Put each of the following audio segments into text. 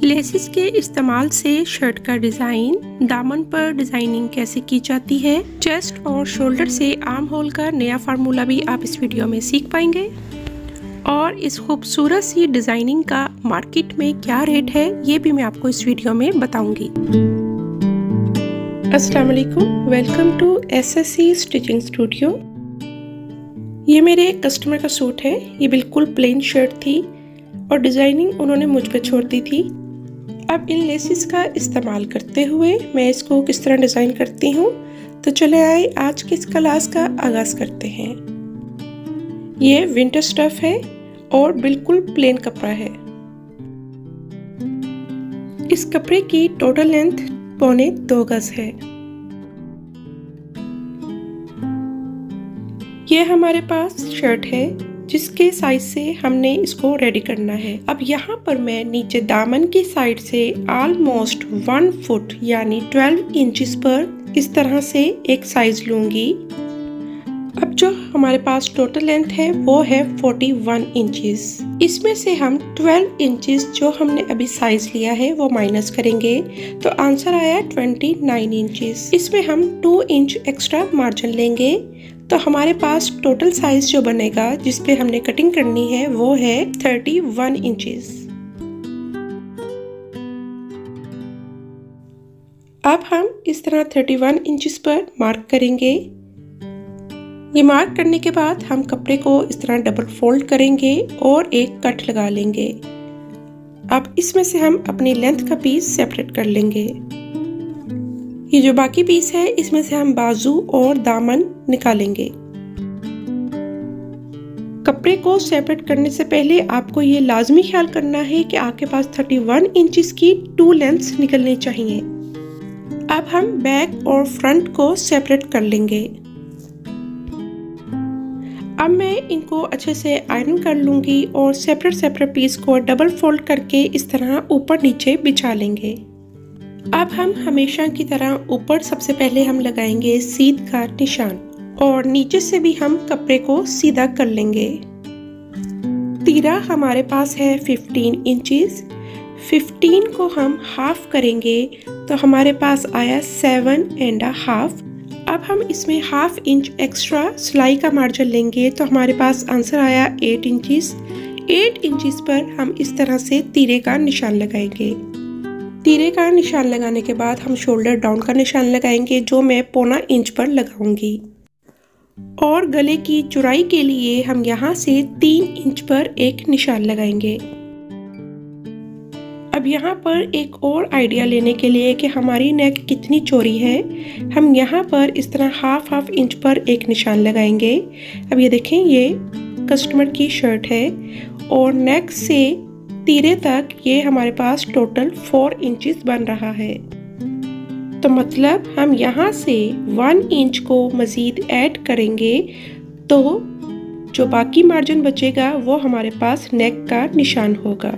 Laces के इस्तेमाल से शर्ट का डिज़ाइन, दामन पर डिज़ाइनिंग कैसे की जाती है, चेस्ट और शोल्डर से आर्म होल का नया फार्मूला भी आप इस वीडियो में सीख पाएंगे। और इस खूबसूरत सी डिज़ाइनिंग का मार्केट में क्या रेट है ये भी मैं आपको इस वीडियो में बताऊंगी। अस्सलाम वालेकुम, welcome to SSC stitching studio. ये मेरे एक कस्टमर का सूट है। ये बिल्कुल प्लेन शर्ट थी और डिज़ाइनिंग उन्होंने मुझ पे छोड़ दी थी। अब इन लेसिस का इस्तेमाल करते हुए मैं इसको किस तरह डिज़ाइन करती हूँ, तो चले आए आज की इस क्लास का आगाज़ करते हैं। ये विंटर स्टफ है और बिल्कुल प्लेन कपड़ा है। इस कपड़े की टोटल लेंथ 2.25 गज है। ये हमारे पास शर्ट है जिसके साइज से हमने इसको रेडी करना है। अब यहाँ पर मैं नीचे दामन की साइड से ऑलमोस्ट 1 फुट यानी 12 इंचेस पर इस तरह से एक साइज लूंगी। अब जो हमारे पास टोटल लेंथ है वो है 41 इंचेस। इसमें से हम 12 इंचेस जो हमने अभी साइज लिया है वो माइनस करेंगे, तो आंसर आया 29 इंचेस। इसमें हम 2 इंच एक्स्ट्रा मार्जिन लेंगे, तो हमारे पास टोटल साइज जो बनेगा जिस पे हमने कटिंग करनी है वो है 31 इंचेस। अब हम इस तरह 31 इंचेस पर मार्क करेंगे। ये मार्क करने के बाद हम कपड़े को इस तरह डबल फोल्ड करेंगे और एक कट लगा लेंगे। अब इसमें से हम अपनी लेंथ का पीस सेपरेट कर लेंगे। ये जो बाकी पीस है इसमें से हम बाजू और दामन निकालेंगे। कपड़े को सेपरेट करने से पहले आपको ये लाजमी ख्याल करना है कि आपके पास 31 इंचेस की 2 लेंथ्स निकलनी चाहिए। अब हम बैक और फ्रंट को सेपरेट कर लेंगे। अब मैं इनको अच्छे से आयरन कर लूंगी और सेपरेट पीस को डबल फोल्ड करके इस तरह ऊपर नीचे बिछा लेंगे। अब हम हमेशा की तरह ऊपर सबसे पहले हम लगाएंगे सीध का निशान और नीचे से भी हम कपड़े को सीधा कर लेंगे। तीरा हमारे पास है 15 इंचेस। 15 को हम हाफ करेंगे तो हमारे पास आया 7.5। अब हम इसमें हाफ इंच एक्स्ट्रा सिलाई का मार्जिन लेंगे तो हमारे पास आंसर आया 8 इंचेस। 8 इंचेस पर हम इस तरह से तीरे का निशान लगाएंगे। तीरे का निशान लगाने के बाद हम शोल्डर डाउन का निशान लगाएंगे जो मैं 0.25 इंच पर लगाऊंगी। और गले की चौड़ाई के लिए हम यहाँ से 3 इंच पर एक निशान लगाएंगे। अब यहाँ पर एक और आइडिया लेने के लिए कि हमारी नेक कितनी चौड़ी है, हम यहाँ पर इस तरह हाफ इंच पर एक निशान लगाएंगे। अब ये देखें, ये कस्टमर की शर्ट है और नेक से तीरे तक ये हमारे पास टोटल 4 इंचेस बन रहा है। तो मतलब हम यहाँ से 1 इंच को मज़ीद ऐड करेंगे तो जो बाकी मार्जिन बचेगा वो हमारे पास नेक का निशान होगा।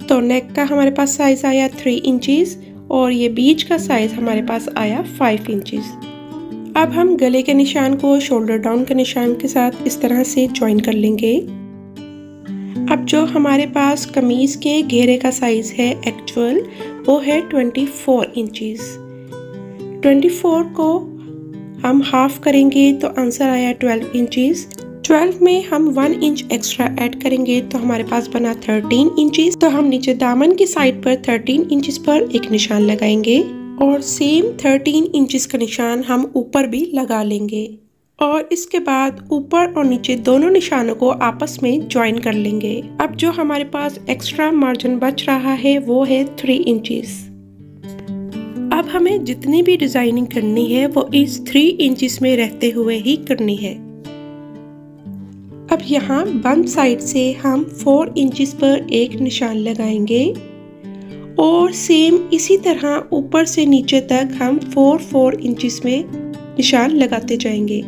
तो नेक का हमारे पास साइज आया 3 इंचेस और ये बीच का साइज हमारे पास आया 5 इंचेस। अब हम गले के निशान को शोल्डर डाउन के निशान के साथ इस तरह से ज्वाइन कर लेंगे। अब जो हमारे पास कमीज के घेरे का साइज है एक्चुअल वो है 24 इंचेस। 24 को हम हाफ करेंगे तो आंसर आया 12 इंचेस। 12 में हम 1 इंच एक्स्ट्रा ऐड करेंगे तो हमारे पास बना 13 इंचेस। तो हम नीचे दामन की साइड पर 13 इंचेस पर एक निशान लगाएंगे और सेम 13 इंचेस का निशान हम ऊपर भी लगा लेंगे और इसके बाद ऊपर और नीचे दोनों निशानों को आपस में ज्वाइन कर लेंगे। अब जो हमारे पास एक्स्ट्रा मार्जिन बच रहा है वो है 3 इंचेस। अब हमें जितनी भी डिजाइनिंग करनी है वो इस 3 इंचेस में रहते हुए ही करनी है। अब यहाँ बंद साइड से हम 4 इंचेस पर एक निशान लगाएंगे और सेम इसी तरह ऊपर से नीचे तक हम 4 इंचेस में निशान लगाते जाएंगे।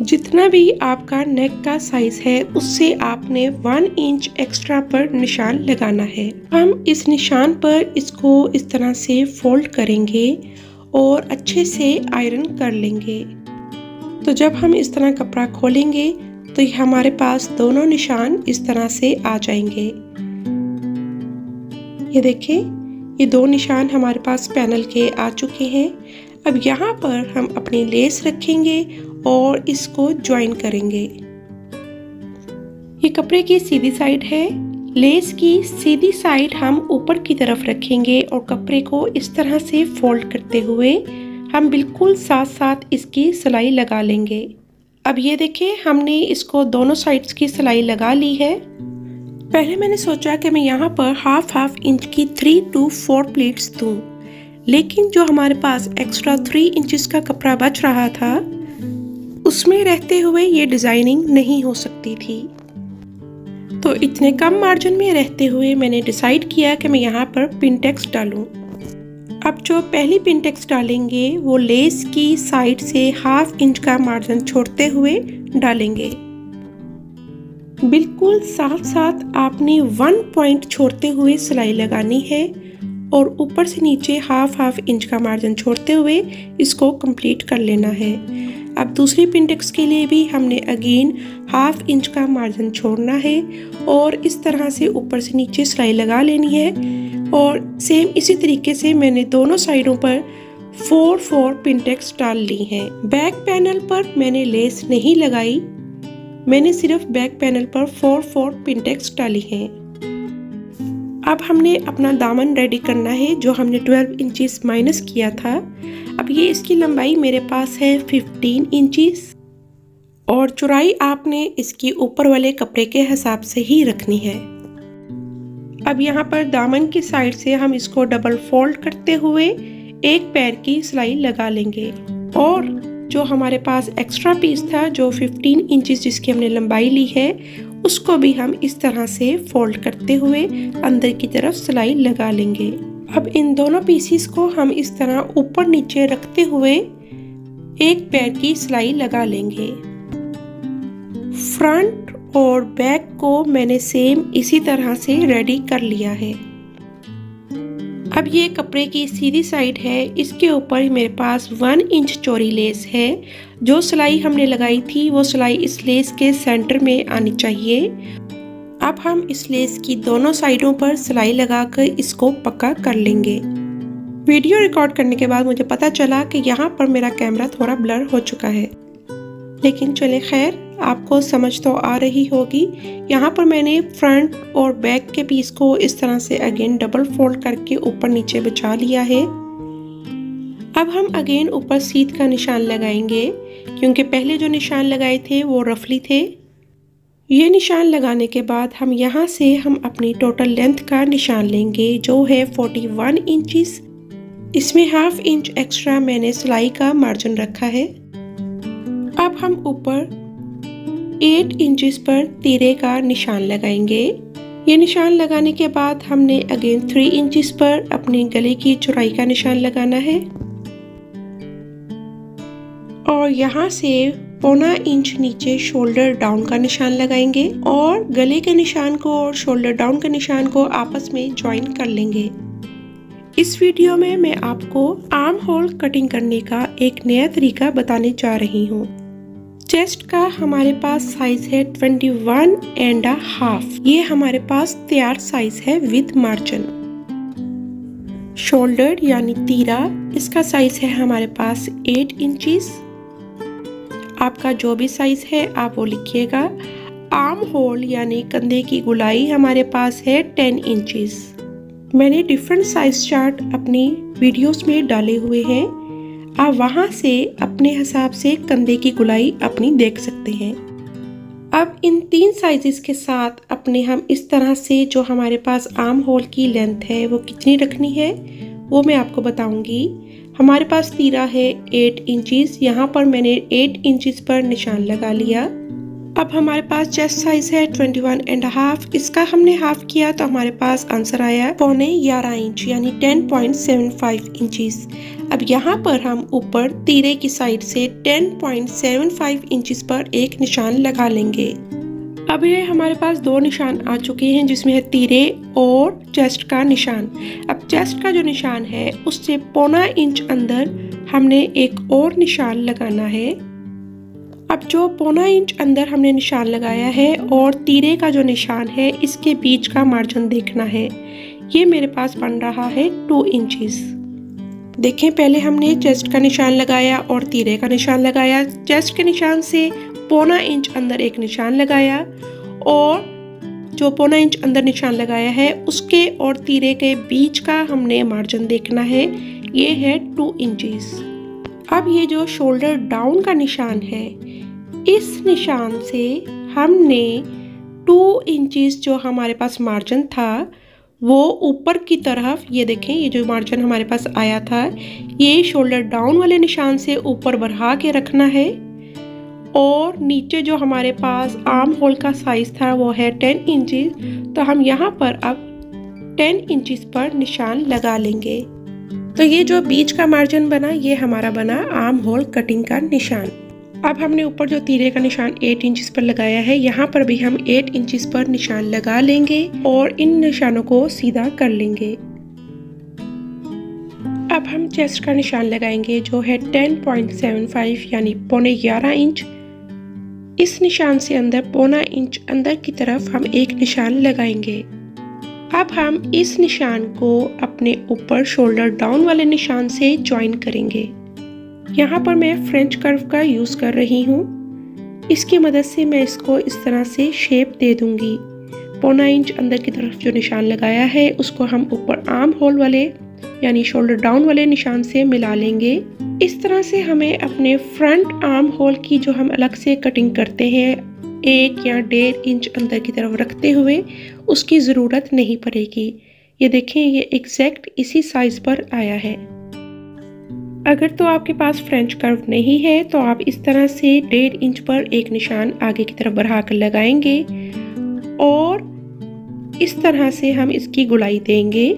जितना भी आपका नेक का साइज है उससे आपने 1 इंच एक्स्ट्रा पर निशान लगाना है। हम इस निशान पर इसको इस तरह से फोल्ड करेंगे और अच्छे से आयरन कर लेंगे। तो जब हम इस तरह कपड़ा खोलेंगे तो हमारे पास दोनों निशान इस तरह से आ जाएंगे। ये देखिए, ये दो निशान हमारे पास पैनल के आ चुके हैं। अब यहाँ पर हम अपनी लेस रखेंगे और इसको ज्वाइन करेंगे। ये कपड़े की सीधी साइड है। लेस की सीधी साइड हम ऊपर की तरफ रखेंगे और कपड़े को इस तरह से फोल्ड करते हुए हम बिल्कुल साथ साथ इसकी सिलाई लगा लेंगे। अब ये देखिए, हमने इसको दोनों साइड्स की सिलाई लगा ली है। पहले मैंने सोचा कि मैं यहाँ पर हाफ इंच की 3 to 4 प्लीट्स दूँ, लेकिन जो हमारे पास एक्स्ट्रा 3 इंचेस का कपड़ा बच रहा था उसमें रहते हुए ये डिजाइनिंग नहीं हो सकती थी। तो इतने कम मार्जिन में रहते हुए मैंने डिसाइड किया कि मैं यहाँ पर पिनटेक्स डालूं। अब जो पहली पिनटेक्स डालेंगे वो लेस की साइड से हाफ इंच का मार्जिन छोड़ते हुए डालेंगे। बिल्कुल साथ साथ आपने 1 पॉइंट छोड़ते हुए सिलाई लगानी है और ऊपर से नीचे हाफ इंच का मार्जिन छोड़ते हुए इसको कंप्लीट कर लेना है। अब दूसरी पिनटेक्स के लिए भी हमने अगेन हाफ इंच का मार्जिन छोड़ना है और इस तरह से ऊपर से नीचे सिलाई लगा लेनी है। और सेम इसी तरीके से मैंने दोनों साइडों पर 4 पिनटेक्स डाल ली हैं। बैक पैनल पर मैंने लेस नहीं लगाई, मैंने सिर्फ बैक पैनल पर 4 पिनटेक्स डाली हैं। अब हमने अपना दामन रेडी करना है जो हमने 12 इंचेस माइनस किया था। अब ये इसकी लंबाई मेरे पास है 15 इंचेस और चौड़ाई आपने इसकी ऊपर वाले कपड़े के हिसाब से ही रखनी है। अब यहाँ पर दामन की साइड से हम इसको डबल फोल्ड करते हुए एक पैर की सिलाई लगा लेंगे और जो हमारे पास एक्स्ट्रा पीस था जो 15 इंचेस जिसकी हमने लंबाई ली है उसको भी हम इस तरह से फोल्ड करते हुए अंदर की तरफ सिलाई लगा लेंगे। अब इन दोनों पीसीस को हम इस तरह ऊपर नीचे रखते हुए एक पैर की सिलाई लगा लेंगे। फ्रंट और बैक को मैंने सेम इसी तरह से रेडी कर लिया है। अब ये कपड़े की सीधी साइड है, इसके ऊपर मेरे पास 1 इंच चौड़ी लेस है। जो सिलाई हमने लगाई थी वो सिलाई इस लेस के सेंटर में आनी चाहिए। अब हम इस लेस की दोनों साइडों पर सिलाई लगाकर इसको पक्का कर लेंगे। वीडियो रिकॉर्ड करने के बाद मुझे पता चला कि यहाँ पर मेरा कैमरा थोड़ा ब्लर हो चुका है, लेकिन चले खैर, आपको समझ तो आ रही होगी। यहाँ पर मैंने फ्रंट और बैक के पीस को इस तरह से अगेन डबल फोल्ड करके ऊपर नीचे बिछा लिया है। अब हम अगेन ऊपर सीध का निशान लगाएंगे क्योंकि पहले जो निशान लगाए थे वो रफली थे। ये निशान लगाने के बाद हम यहाँ से हम अपनी टोटल लेंथ का निशान लेंगे जो है 41 इंचेस। इसमें हाफ इंच एक्स्ट्रा मैंने सिलाई का मार्जिन रखा है। अब हम ऊपर 8 इंचेस पर तीरे का निशान लगाएंगे। ये निशान लगाने के बाद हमने अगेन 3 इंचेस पर अपने गले की चौड़ाई का निशान लगाना है और यहाँ से 1.25 इंच नीचे शोल्डर डाउन का निशान लगाएंगे और गले के निशान को और शोल्डर डाउन के निशान को आपस में ज्वाइन कर लेंगे। इस वीडियो में मैं आपको आर्म होल कटिंग करने का एक नया तरीका बताने जा रही हूँ। चेस्ट का हमारे पास साइज है 21.5। ये हमारे पास तैयार साइज है विद मार्जिन। शोल्डर यानी तीरा, इसका साइज है हमारे पास 8 इंचेस। आपका जो भी साइज है आप वो लिखिएगा। आर्म होल यानी कंधे की गोलाई हमारे पास है 10 इंचेस। मैंने डिफरेंट साइज चार्ट अपनी वीडियोस में डाले हुए हैं, आप वहां से अपने हिसाब से कंधे की गोलाई अपनी देख सकते हैं। अब इन 3 साइजेस के साथ अपने हम इस तरह से जो हमारे पास आर्म होल की लेंथ है वो कितनी रखनी है वो मैं आपको बताऊंगी। हमारे पास तीरा है 8 इंचेस, यहाँ पर मैंने 8 इंचेस पर निशान लगा लिया। अब हमारे पास चेस्ट साइज है 21.5, इसका हमने हाफ किया तो हमारे पास आंसर आया 11.5 इंच यानी 10.75 इंचेस। अब यहाँ पर हम ऊपर तीरे की साइड से 10.75 इंचेस पर एक निशान लगा लेंगे। अब ये हमारे पास दो निशान आ चुके हैं जिसमें है तीरे और चेस्ट का निशान। अब चेस्ट का जो निशान है उससे 1.25 इंच अंदर हमने एक और निशान लगाना है। अब जो 1.25 इंच अंदर हमने निशान लगाया है और तीरे का जो निशान है इसके बीच का मार्जिन देखना है। ये मेरे पास बन रहा है 2 इंचेस। देखें, पहले हमने चेस्ट का निशान लगाया और तीरे का निशान लगाया। चेस्ट के निशान से 1.25 इंच अंदर एक निशान लगाया और जो 1.25 इंच अंदर निशान लगाया है उसके और तीरे के बीच का हमने मार्जिन देखना है। ये है 2 इंचेस। अब ये जो शोल्डर डाउन का निशान है, इस निशान से हमने 2 इंचेस जो हमारे पास मार्जिन था वो ऊपर की तरफ, ये देखें, ये जो मार्जिन हमारे पास आया था ये शोल्डर डाउन वाले निशान से ऊपर बढ़ा के रखना है। और नीचे जो हमारे पास आर्म होल का साइज था वो है 10 इंचेस, तो हम यहाँ पर अब 10 इंचेस पर निशान लगा लेंगे। तो ये जो बीच का मार्जिन बना ये हमारा बना आर्म होल कटिंग का निशान। अब हमने ऊपर जो तीरे का निशान 8 इंचेस पर लगाया है, यहाँ पर भी हम 8 इंचेस पर निशान लगा लेंगे और इन निशानों को सीधा कर लेंगे। अब हम चेस्ट का निशान लगाएंगे जो है 10.75 यानी 11.25 इंच। इस निशान से अंदर 1.25 इंच अंदर की तरफ हम एक निशान लगाएंगे। अब हम इस निशान को अपने ऊपर शोल्डर डाउन वाले निशान से ज्वाइन करेंगे। यहाँ पर मैं फ्रेंच कर्व का यूज़ कर रही हूँ। इसकी मदद से मैं इसको इस तरह से शेप दे दूंगी। 1.25 इंच अंदर की तरफ जो निशान लगाया है उसको हम ऊपर आर्म होल वाले यानी शोल्डर डाउन वाले निशान से मिला लेंगे। इस तरह से हमें अपने फ्रंट आर्म होल की जो हम अलग से कटिंग करते हैं 1 या 1.5 इंच अंदर की तरफ रखते हुए, उसकी ज़रूरत नहीं पड़ेगी। ये देखें, ये एग्जैक्ट इसी साइज पर आया है। अगर तो आपके पास फ्रेंच कर्व नहीं है तो आप इस तरह से 1.5 इंच पर एक निशान आगे की तरफ बढ़ा कर लगाएंगे और इस तरह से हम इसकी गुलाई देंगे।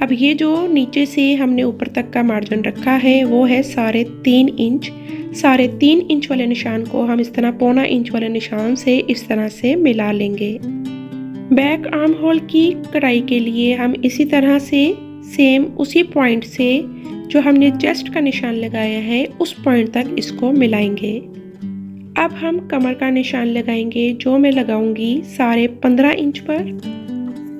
अब ये जो नीचे से हमने ऊपर तक का मार्जिन रखा है वो है 3.5 इंच। 3.5 इंच वाले निशान को हम इस तरह 1.25 इंच वाले निशान से इस तरह से मिला लेंगे। बैक आर्म होल की कढ़ाई के लिए हम इसी तरह से सेम उसी पॉइंट से जो हमने चेस्ट का निशान लगाया है उस पॉइंट तक इसको मिलाएंगे। अब हम कमर का निशान लगाएंगे जो मैं लगाऊंगी 15.5 इंच पर।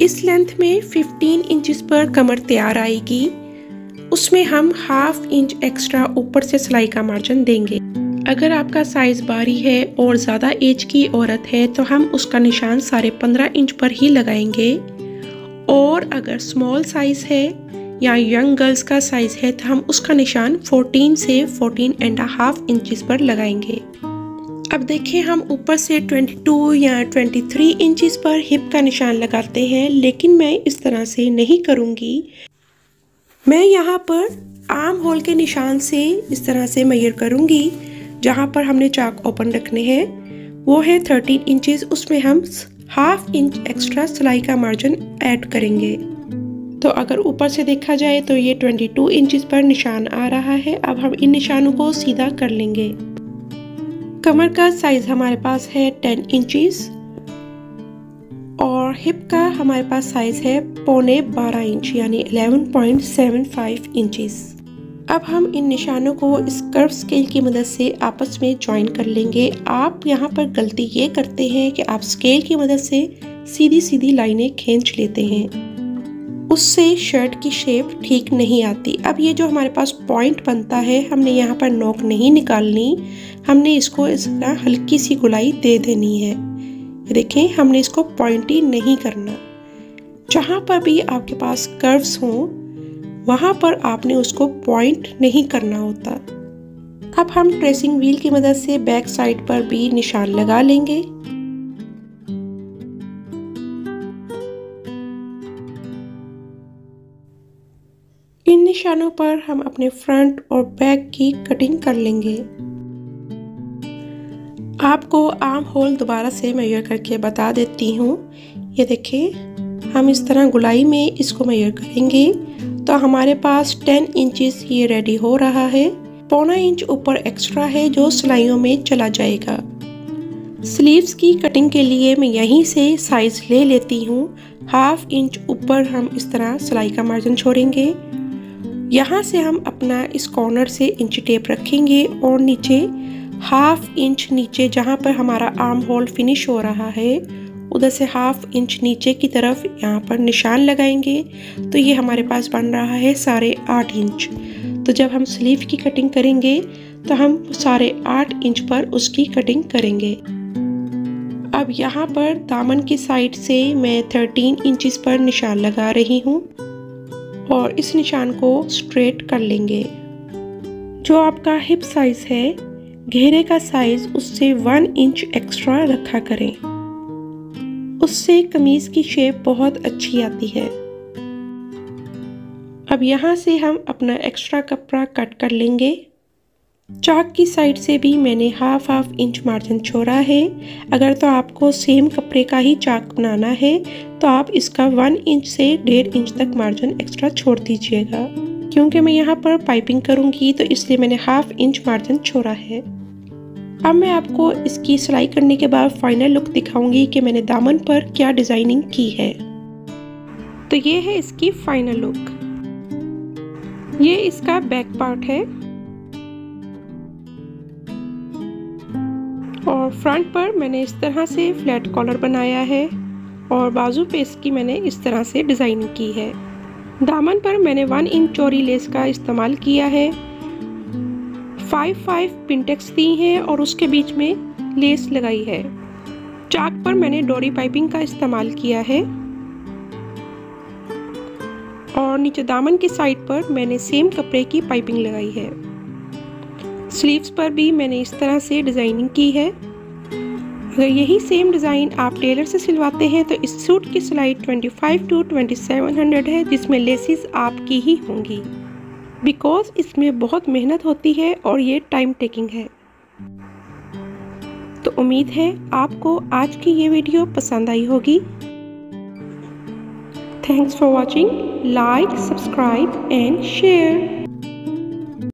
इस लेंथ में 15 इंचेस पर कमर तैयार आएगी। उसमें हम 1/2 इंच एक्स्ट्रा ऊपर से सिलाई का मार्जिन देंगे। अगर आपका साइज बारी है और ज़्यादा एज की औरत है तो हम उसका निशान 15.5 इंच पर ही लगाएंगे, और अगर स्मॉल साइज है या यंग गर्ल्स का साइज है तो हम उसका निशान 14 से 14.5 इंचेस पर लगाएंगे। अब देखें, हम ऊपर से 22 या 23 इंचेस पर हिप का निशान लगाते हैं, लेकिन मैं इस तरह से नहीं करूँगी। मैं यहाँ पर आर्म होल के निशान से इस तरह से मेजर करूँगी। जहाँ पर हमने चाक ओपन रखने हैं वो है 13 इंचेस, उसमें हम 1/2 इंच एक्स्ट्रा सिलाई का मार्जिन ऐड करेंगे। तो अगर ऊपर से देखा जाए तो ये 22 इंचेस पर निशान आ रहा है। अब हम इन निशानों को सीधा कर लेंगे। कमर का साइज हमारे पास है 10 इंचेस और हिप का हमारे पास साइज है 12.25 इंच यानी 11.75 इंचेस। अब हम इन निशानों को इस कर्व स्केल की मदद से आपस में ज्वाइन कर लेंगे। आप यहाँ पर गलती ये करते हैं कि आप स्केल की मदद से सीधी सीधी लाइनें खींच लेते हैं, उससे शर्ट की शेप ठीक नहीं आती। अब ये जो हमारे पास पॉइंट बनता है, हमने यहाँ पर नोक नहीं निकालनी, हमने इसको इस तरह हल्की सी गुलाई दे देनी है। देखें, हमने इसको पॉइंटी नहीं करना। जहाँ पर भी आपके पास कर्व्स हों वहाँ पर आपने उसको पॉइंट नहीं करना होता। अब हम ट्रेसिंग व्हील की मदद से बैक साइड पर भी निशान लगा लेंगे। इन निशानों पर हम अपने फ्रंट और बैक की कटिंग कर लेंगे। आपको आर्म होल दोबारा से मेजर करके बता देती हूँ। ये देखिए, हम इस तरह गुलाई में इसको मेजर करेंगे तो हमारे पास 10 इंचेस ये रेडी हो रहा है। 1.25 इंच ऊपर एक्स्ट्रा है जो सिलाइयों में चला जाएगा। स्लीव्स की कटिंग के लिए मैं यहीं से साइज ले लेती हूँ। 1/2 इंच ऊपर हम इस तरह सिलाई का मार्जिन छोड़ेंगे। यहाँ से हम अपना इस कॉर्नर से इंची टेप रखेंगे और नीचे 1/2 इंच नीचे जहाँ पर हमारा आर्म होल फिनिश हो रहा है उधर से 1/2 इंच नीचे की तरफ यहाँ पर निशान लगाएंगे। तो ये हमारे पास बन रहा है 8.5 इंच। तो जब हम स्लीव की कटिंग करेंगे तो हम 8.5 इंच पर उसकी कटिंग करेंगे। अब यहाँ पर दामन की साइड से मैं 13 इंचिस पर निशान लगा रही हूँ और इस निशान को स्ट्रेट कर लेंगे। जो आपका हिप साइज है, घेरे का साइज उससे 1 इंच एक्स्ट्रा रखा करें, उससे कमीज की शेप बहुत अच्छी आती है। अब यहाँ से हम अपना एक्स्ट्रा कपड़ा कट कर लेंगे। चाक की साइड से भी मैंने 1/2 इंच मार्जिन छोड़ा है। अगर तो आपको सेम कपड़े का ही चाक बनाना है तो आप इसका 1 इंच से 1.5 इंच तक मार्जिन एक्स्ट्रा छोड़ दीजिएगा। क्योंकि मैं यहाँ पर पाइपिंग करूँगी तो इसलिए मैंने 1/2 इंच मार्जिन छोड़ा है। अब मैं आपको इसकी सिलाई करने के बाद फाइनल लुक दिखाऊंगी कि मैंने दामन पर क्या डिज़ाइनिंग की है। तो ये है इसकी फाइनल लुक। ये इसका बैक पार्ट है और फ्रंट पर मैंने इस तरह से फ्लैट कॉलर बनाया है और बाजू पे इसकी मैंने इस तरह से डिज़ाइनिंग की है। दामन पर मैंने 1 इंच चौड़ी लेस का इस्तेमाल किया है। 5 पिनटेक्स दी हैं और उसके बीच में लेस लगाई है। चाक पर मैंने डोरी पाइपिंग का इस्तेमाल किया है और नीचे दामन की साइड पर मैंने सेम कपड़े की पाइपिंग लगाई है। स्लीव्स पर भी मैंने इस तरह से डिज़ाइनिंग की है। अगर यही सेम डिज़ाइन आप टेलर से सिलवाते हैं तो इस सूट की सिलाई 25 to 2700 है, जिसमें लेसिस आपकी ही होंगी, बिकॉज इसमें बहुत मेहनत होती है और ये टाइम टेकिंग है। तो उम्मीद है आपको आज की ये वीडियो पसंद आई होगी। Thanks for watching. Like, subscribe and share.